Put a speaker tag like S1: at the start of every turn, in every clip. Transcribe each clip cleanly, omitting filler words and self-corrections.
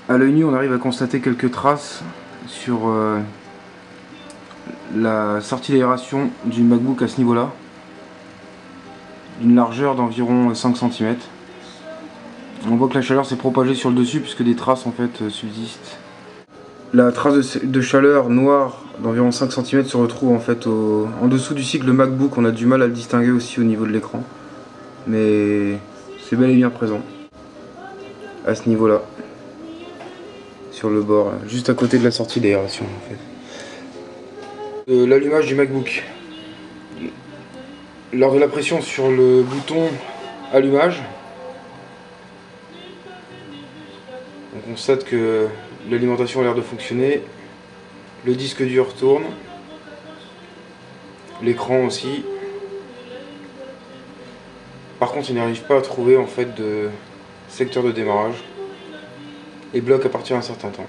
S1: À l'œil nu, on arrive à constater quelques traces sur la sortie d'aération du MacBook à ce niveau-là, d'une largeur d'environ 5 cm. On voit que la chaleur s'est propagée sur le dessus puisque des traces en fait subsistent. La trace de chaleur noire d'environ 5 cm se retrouve en fait en dessous du cycle MacBook. On a du mal à le distinguer aussi au niveau de l'écran, mais c'est bel et bien présent à ce niveau-là, sur le bord, juste à côté de la sortie d'aération en fait. L'allumage du MacBook. Lors de la pression sur le bouton allumage, on constate que l'alimentation a l'air de fonctionner, le disque dur tourne, l'écran aussi. Par contre, il n'arrive pas à trouver en fait de secteur de démarrage et bloque à partir d'un certain temps.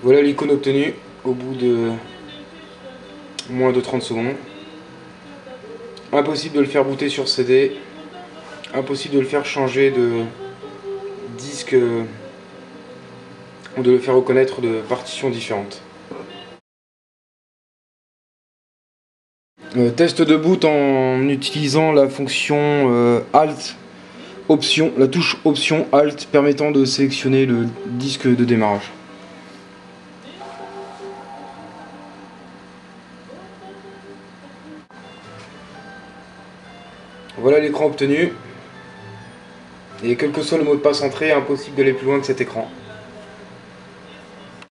S1: Voilà l'icône obtenue au bout de moins de 30 secondes. Impossible de le faire booter sur CD, impossible de le faire changer de disque ou de le faire reconnaître de partitions différentes. Test de boot en utilisant la fonction Alt Option, la touche Option Alt permettant de sélectionner le disque de démarrage. Voilà l'écran obtenu. Et quel que soit le mot de passe entré, impossible d'aller plus loin que cet écran.